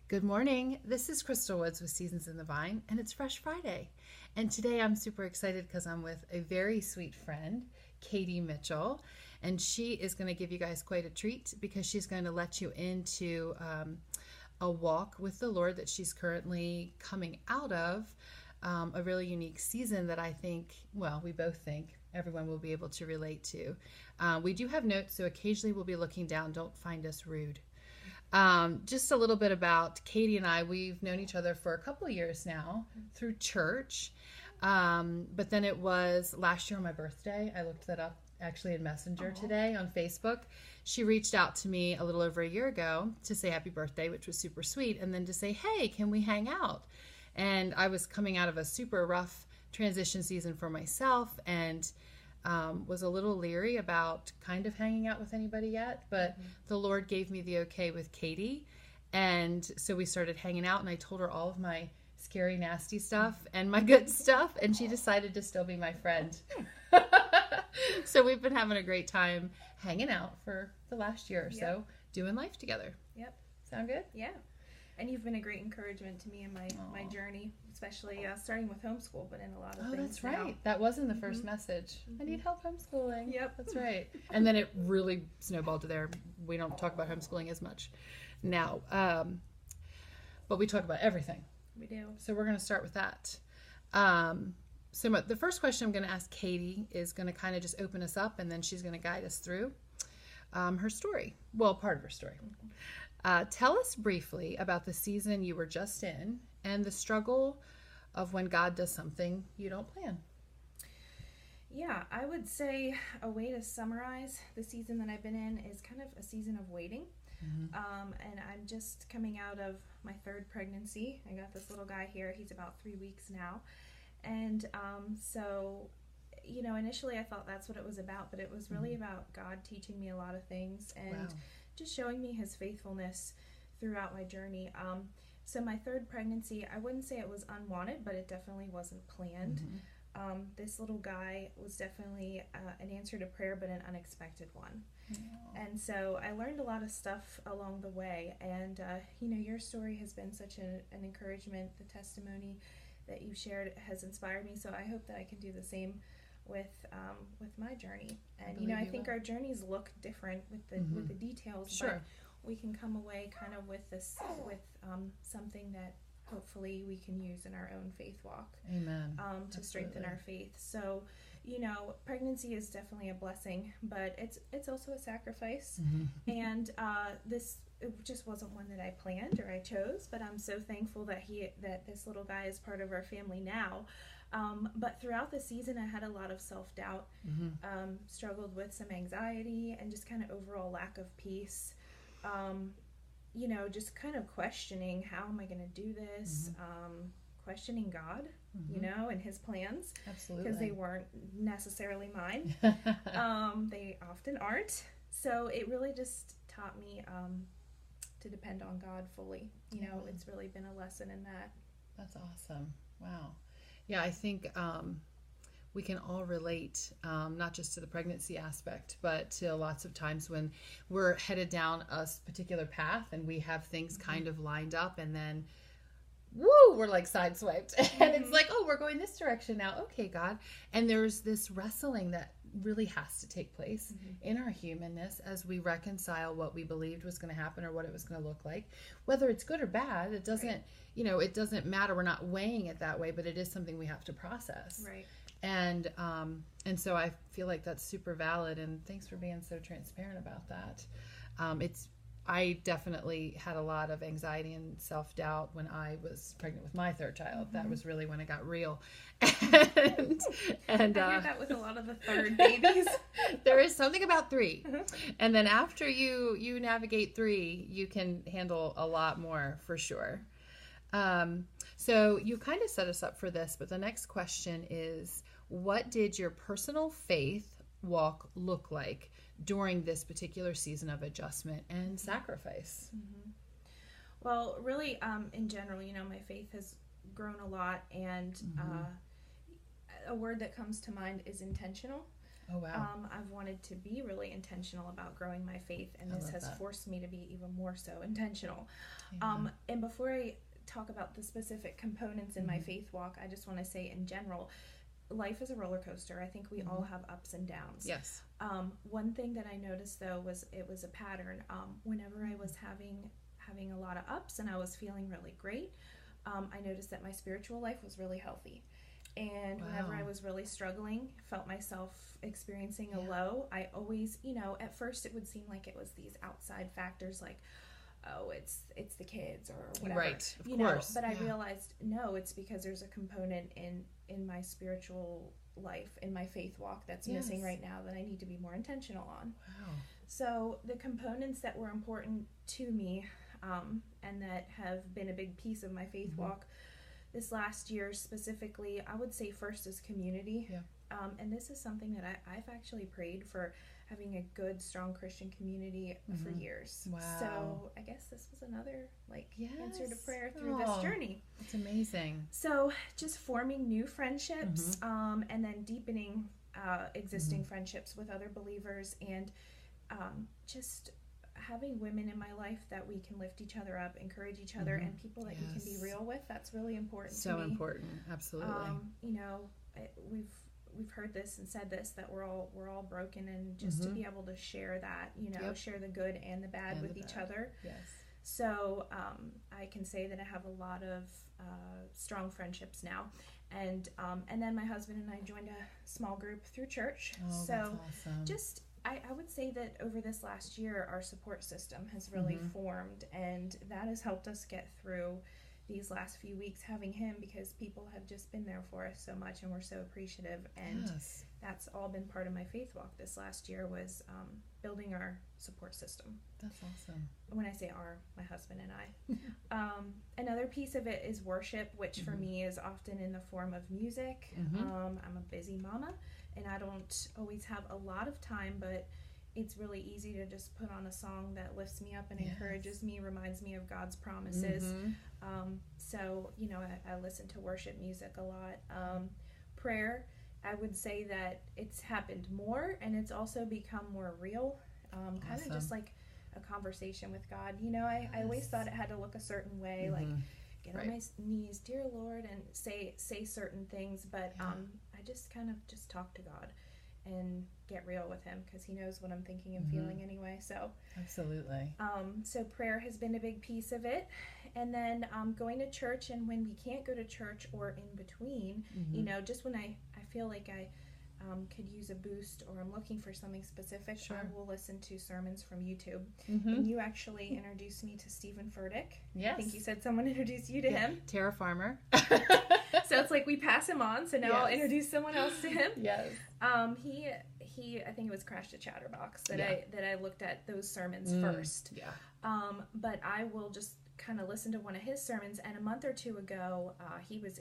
Good morning. This is Crystal Woods with Seasons in the Vine, and it's Fresh Friday. And today I'm super excited because I'm with a very sweet friend, Katie Mitchell, and she is going to give you guys quite a treat because she's going to let you into a walk with the Lord that she's currently coming out of, a really unique season that I think, well, we both think everyone will be able to relate to. We do have notes, so occasionally we'll be looking down. Don't find us rude. Just a little bit about Katie and I. We've known each other for a couple of years now through church. But then it was last year on my birthday. I looked that up actually in Messenger today on Facebook. She reached out to me a little over a year ago to say happy birthday, which was super sweet. And then to say, hey, can we hang out? And I was coming out of a super rough transition season for myself and was a little leery about kind of hanging out with anybody yet, but the Lord gave me the okay with Katie. And so we started hanging out, and I told her all of my scary, nasty stuff and my good stuff, and she decided to still be my friend. So we've been having a great time hanging out for the last year or so, doing life together. Yep. Sound good? Yeah. And you've been a great encouragement to me in my journey, especially starting with homeschool, but in a lot of things. Oh, that's right. Now. That was in the first message. I need help homeschooling. Yep. That's right. And then it really snowballed to there. We don't talk about homeschooling as much now, but we talk about everything. We do. So we're going to start with that. So the first question I'm going to ask Katie is going to kind of just open us up, and then she's going to guide us through her story. Well, part of her story. Tell us briefly about the season you were just in and the struggle of when God does something you don't plan. Yeah, I would say a way to summarize the season that I've been in is kind of a season of waiting. And I'm just coming out of my third pregnancy. I got this little guy here. He's about 3 weeks now. And so, initially I thought that's what it was about, but it was really about God teaching me a lot of things and just showing me his faithfulness throughout my journey. So my third pregnancy, I wouldn't say it was unwanted, but it definitely wasn't planned. This little guy was definitely an answer to prayer, but an unexpected one. And so I learned a lot of stuff along the way. And, your story has been such an encouragement. The testimony that you shared has inspired me. So I hope that I can do the same with my journey. And, I think our journeys look different with the details, but we can come away kind of with something that hopefully we can use in our own faith walk. Amen. To strengthen our faith. So, pregnancy is definitely a blessing, but it's also a sacrifice. And it just wasn't one that I planned or I chose, but I'm so thankful that this little guy is part of our family now. But throughout the season, I had a lot of self-doubt, struggled with some anxiety and just kind of overall lack of peace. Just kind of questioning, how am I going to do this? Questioning God, and his plans. Absolutely. Because they weren't necessarily mine. They often aren't. So it really just taught me to depend on God fully. It's really been a lesson in that. That's awesome. Wow. Yeah, I think we can all relate, not just to the pregnancy aspect, but to lots of times when we're headed down a particular path and we have things kind of lined up, and then we're like sideswiped. And it's like, oh, we're going this direction now. Okay, God. And there's this wrestling that really has to take place in our humanness as we reconcile what we believed was going to happen or what it was going to look like. Whether it's good or bad, it doesn't, it doesn't matter. We're not weighing it that way, but it is something we have to process. Right. And so I feel like that's super valid, and thanks for being so transparent about that. I definitely had a lot of anxiety and self-doubt when I was pregnant with my third child. That was really when it got real. And I hear that with a lot of the third babies. There is something about 3. And then after you navigate 3, you can handle a lot more for sure. So you kind of set us up for this, but the next question is, what did your personal faith walk look like during this particular season of adjustment and sacrifice? Well, really, in general, my faith has grown a lot, and a word that comes to mind is intentional. Oh, wow. I've wanted to be really intentional about growing my faith, and I this love has that. forced me to be even more so intentional. Amen. And before I talk about the specific components in my Mhm. faith walk, I just want to say in general, life is a roller coaster. I think we all Mhm. have ups and downs. Yes. One thing that I noticed though was it was a pattern. Whenever I was having a lot of ups and I was feeling really great, I noticed that my spiritual life was really healthy. And whenever I Wow. was really struggling, felt myself experiencing a Yeah. low, I always, at first it would seem like it was these outside factors like, oh, it's the kids or whatever. Right. Of you course. But I Yeah. realized no, it's because there's a component in my spiritual life, in my faith walk that's missing Yes. right now that I need to be more intentional on. Wow. So the components that were important to me, and that have been a big piece of my faith Mhm. walk this last year specifically, I would say first is community. Yeah. And this is something that I've actually prayed for, having a good, strong Christian community for Mhm. years. Wow. So I guess this was another answer to Yes. prayer through Aw. this journey. It's amazing. So just forming new friendships, Mm-hmm. and then deepening existing friendships with other believers, and just having women in my life that we can lift each other up, encourage each other, Mhm. and people that you can be Yes. real with. That's really important So to me. important. Absolutely. We've heard this and said this, that we're all broken, and just to Mhm. be able to share that, Yep. share the good and the bad And with the each bad. other. Yes. So I can say that I have a lot of strong friendships now, and then my husband and I joined a small group through church. Oh, So that's awesome. just I would say that over this last year, our support system has really Mhm. formed, and that has helped us get through these last few weeks, having him, because people have just been there for us so much, and we're so appreciative. And Yes. that's all been part of my faith walk this last year, was building our support system. That's awesome. When I say our, my husband and I. Another piece of it is worship, which for Mhm. me is often in the form of music. Mhm. I'm a busy mama, and I don't always have a lot of time, but it's really easy to just put on a song that lifts me up and Yes. encourages me, reminds me of God's promises. Mhm. So, I listen to worship music a lot. Prayer, I would say that it's happened more, and it's also become more real. Kind of Awesome. just like a conversation with God. I always Yes. thought it had to look a certain way, like Mhm. get Right. on my knees, dear Lord, and say certain things. But Yeah. I just kind of just talk to God and get real with Him, because He knows what I'm thinking and Mhm. feeling anyway. So Absolutely. so prayer has been a big piece of it. And then going to church, and when we can't go to church or in between, Mhm. just when I feel like I could use a boost, or I'm looking for something specific, Sure. I will listen to sermons from YouTube. Mhm. And you actually introduced me to Stephen Furtick. Yes. I think you said someone introduced you to Yeah. him. Tara Farmer. So it's like we pass him on, so now I'll Yes. introduce someone else to him. Yes. He I think it was Crash to Chatterbox that Yeah. I looked at those sermons Mm. first. Yeah. But I will just kind of listen to one of his sermons. And a month or two ago, he was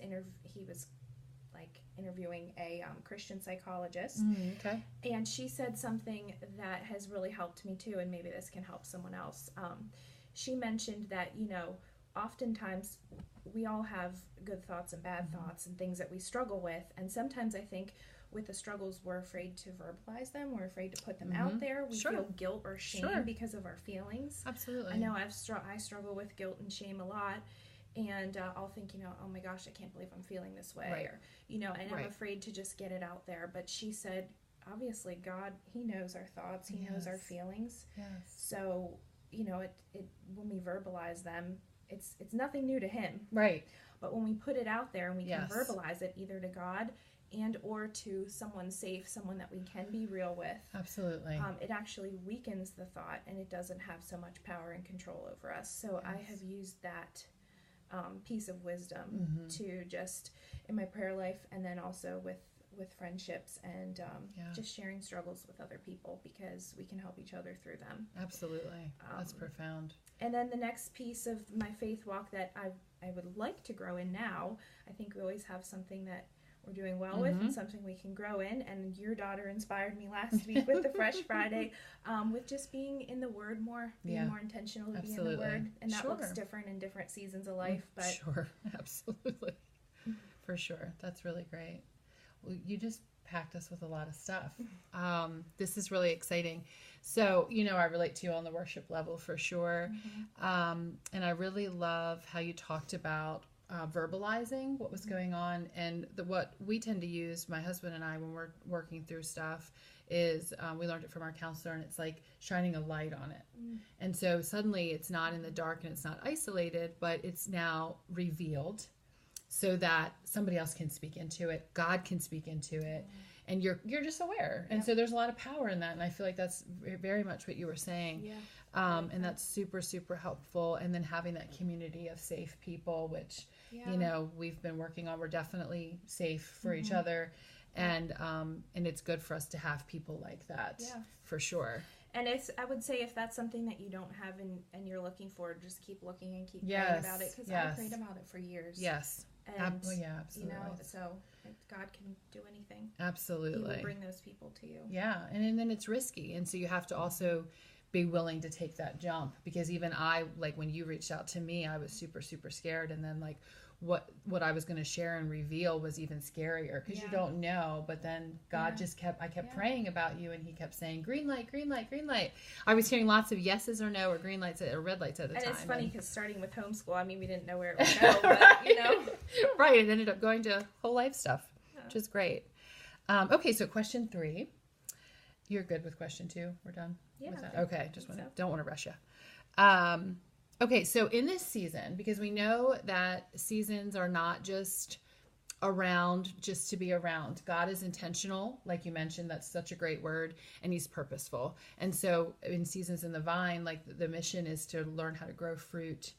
interviewing a Christian psychologist, Okay. and she said something that has really helped me too, and maybe this can help someone else. She mentioned that oftentimes we all have good thoughts and bad thoughts and things that we struggle with, and sometimes I think with the struggles, we're afraid to verbalize them. We're afraid to put them out there. We Sure. feel guilt or shame Sure. because of our feelings. Absolutely. I know I struggle with guilt and shame a lot, and I'll think, oh my gosh, I can't believe I'm feeling this way, Right. or and I'm Right. afraid to just get it out there. But she said, obviously, God, He knows our thoughts, He knows our Yes. feelings. Yes. So it when we verbalize them, it's nothing new to Him. Right. But when we put it out there and we Yes. can verbalize it either to God and or to someone safe, someone that we can be real with, Absolutely. it actually weakens the thought, and it doesn't have so much power and control over us. So I Yes. have used that piece of wisdom Mhm. to just in my prayer life, and then also with friendships, and Yeah. just sharing struggles with other people, because we can help each other through them. Absolutely. That's Um, profound. And then the next piece of my faith walk that I would like to grow in now, I think we always have something that we're doing well with, and something we can grow in. And your daughter inspired me last week with the Fresh Friday, with just being in the Word more, being Yeah. more intentional to Absolutely. be in the Word. And that looks Sure. different in different seasons of life. But Sure. Absolutely. For sure. That's really great. Well, you just packed us with a lot of stuff. This is really exciting. So, I relate to you on the worship level for sure. And I really love how you talked about verbalizing what was going on. And what we tend to use, my husband and I, when we're working through stuff, is we learned it from our counselor, and it's like shining a light on it. And so suddenly it's not in the dark and it's not isolated, but it's now revealed so that somebody else can speak into it. God can speak into it. And you're just aware. And so there's a lot of power in that. And I feel like that's very much what you were saying. And that's super, super helpful. And then having that community of safe people, which, we've been working on. We're definitely safe for each other. And it's good for us to have people like that, for sure. And I would say if that's something that you don't have and you're looking for, just keep looking and keep praying about it. Because I prayed about it for years. And, absolutely. So God can do anything. Absolutely. He will bring those people to you. Yeah. And then it's risky. And so you have to also be willing to take that jump. Because even I, like when you reached out to me, I was super, super scared. And then like what I was going to share and reveal was even scarier because you don't know. But then God I kept praying about you, and he kept saying, green light, green light, green light. I was hearing lots of yeses or no or green lights or red lights at the time. And it's funny because starting with homeschool, I mean, we didn't know where it would go, but Right. It ended up going to whole life stuff, which is great. Okay. So question 3, you're good with question 2. We're done with that. Okay. Don't want to rush you. Okay, so in this season, because we know that seasons are not just around just to be around. God is intentional, like you mentioned. That's such a great word, and he's purposeful. And so in Seasons in the Vine, like the mission is to learn how to grow fruit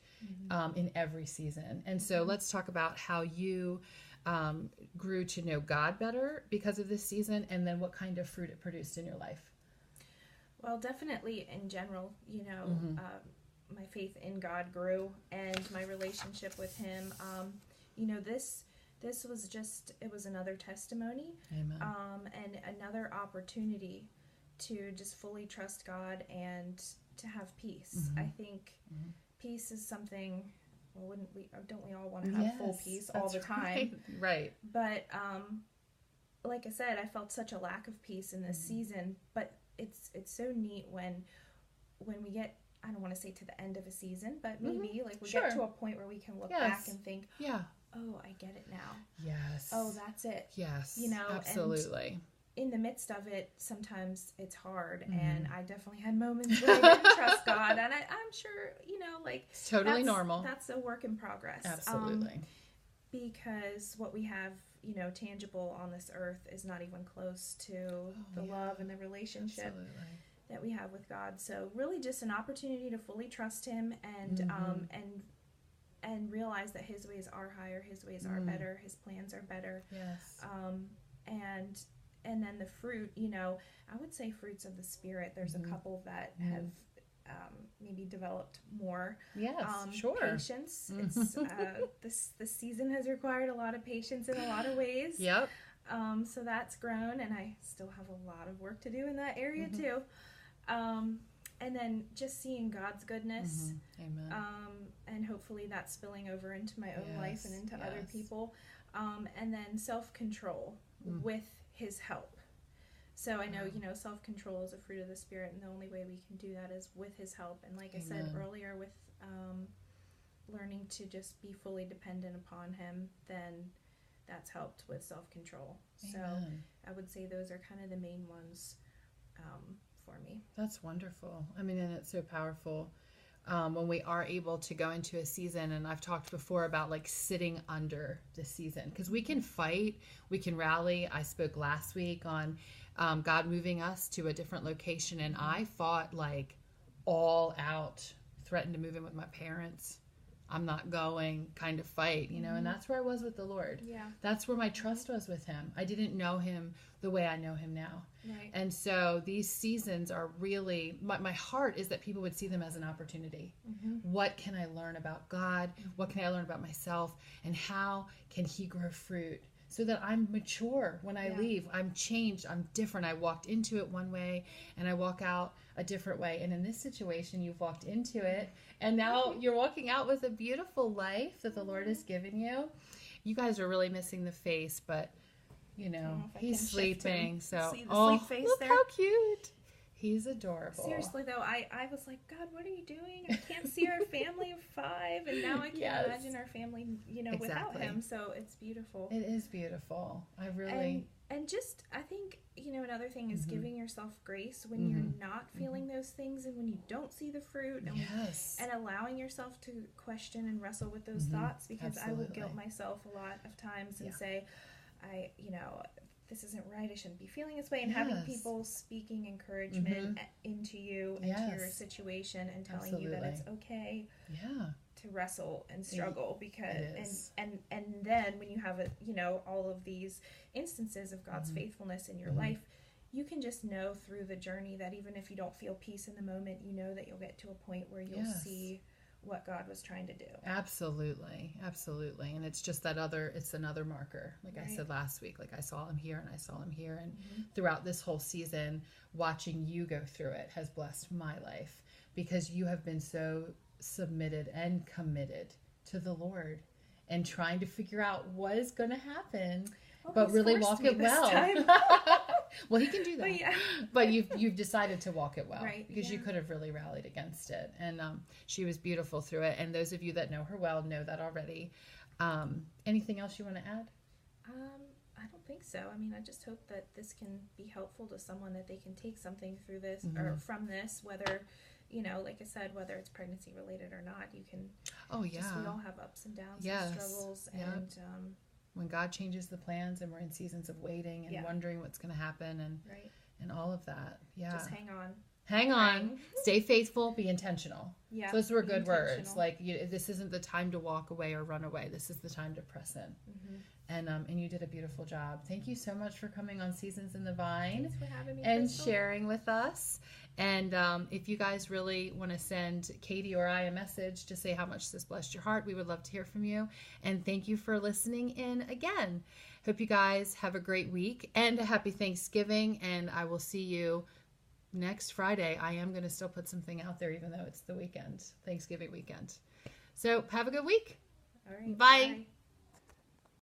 in every season. And so let's talk about how you grew to know God better because of this season, and then what kind of fruit it produced in your life. Well, definitely in general, my faith in God grew, and my relationship with him. This was it was another testimony. Amen. And another opportunity to just fully trust God and to have peace. I think peace is something, don't we all want to have full peace all the time? Right. But like I said, I felt such a lack of peace in this season, but it's so neat when we get, I don't want to say to the end of a season, but maybe like we get to a point where we can look back and think, oh, I get it now. Yes. Oh, that's it. Yes. Absolutely. And in the midst of it, sometimes it's hard, and I definitely had moments where I didn't trust God, and I'm sure, it's totally normal. That's a work in progress. Absolutely. Because what we have, tangible on this earth is not even close to the love and the relationship that we have with God. So really just an opportunity to fully trust him and realize that his ways are higher, his ways are better, his plans are better. Yes. And then the fruit, I would say fruits of the Spirit. There's a couple that have maybe developed more. Yes, sure. Patience. It's this season has required a lot of patience in a lot of ways. Yep. So that's grown, and I still have a lot of work to do in that area too. And then just seeing God's goodness, Amen. And hopefully that's spilling over into my own life and into other people. And then self-control with his help. So I know, self-control is a fruit of the Spirit, and the only way we can do that is with his help. And like I said earlier, with learning to just be fully dependent upon him, then that's helped with self-control. Amen. So I would say those are kind of the main ones for me. That's wonderful. I mean, and it's so powerful when we are able to go into a season. And I've talked before about like sitting under the season, because we can fight, we can rally. I spoke last week on God moving us to a different location, and I fought like all out, threatened to move in with my parents. I'm not going kind of fight, and that's where I was with the Lord. Yeah. That's where my trust was with him. I didn't know him the way I know him now. Right. And so these seasons are really, my heart is that people would see them as an opportunity. What can I learn about God? What can I learn about myself? And how can he grow fruit so that I'm mature when I leave? I'm changed. I'm different. I walked into it one way and I walk out a different way. And in this situation, you've walked into it and now you're walking out with a beautiful life that the Lord has given you. You guys are really missing the face, but you know, know if I he's can shift sleeping. him. So, See the oh, sleep face look there? how cute. He's adorable. Seriously though, I was like, God, what are you doing? I can't see our family of 5, and now I can't Yes. imagine our family, you know, without Exactly. him. So it's beautiful. It is beautiful. I really. And just, I think, you know, another thing is giving yourself grace when Mhm. you're not feeling those things, and when you don't see the fruit, and Yes. and allowing yourself to question and wrestle with those thoughts, because I will Absolutely. guilt myself a lot of times and Yeah. say, you know, this isn't right, I shouldn't be feeling this way, and having Yes. people speaking encouragement into you, into your Yes. situation, and telling you that it's okay Yeah. to wrestle and struggle, because it is. and then when you have a, you know, all of these instances of God's faithfulness in your life, you can just know through the journey that even if you don't feel peace in the moment, you know that you'll get to a point where you'll Yes. see what God was trying to do. Absolutely. Absolutely. And it's just it's another marker. Like I Right. said last week, like I saw him here and I saw him here. And throughout this whole season, watching you go through it has blessed my life, because you have been so submitted and committed to the Lord and trying to figure out what is going to happen, Well, but he's really forced walk me it this well. time. Well, he can do that. But yeah. But you've decided to walk it well, Right, because you yeah. could have really rallied against it. And she was beautiful through it. And those of you that know her well know that already. Anything else you want to add? I don't think so. I mean, I just hope that this can be helpful to someone, that they can take something through this or from this, whether, you know, like I said, whether it's pregnancy related or not. You can. Oh, yeah. Just, we all have ups and downs Yes. and struggles, Yep. and When God changes the plans and we're in seasons of waiting and Yeah. wondering what's going to happen right. and all of that. Yeah. Just hang on. Hang on. Praying. Stay faithful. Be intentional. Yeah. Those were be good words. intentional. Like, this isn't the time to walk away or run away. This is the time to press in. And you did a beautiful job. Thank you so much for coming on Seasons in the Vine Thanks for having me, and Crystal. sharing with us. And if you guys really want to send Katie or I a message to say how much this blessed your heart, we would love to hear from you. And thank you for listening in again. Hope you guys have a great week and a happy Thanksgiving. And I will see you next Friday. I am going to still put something out there, even though it's the weekend, Thanksgiving weekend. So have a good week. All right. Bye. Bye.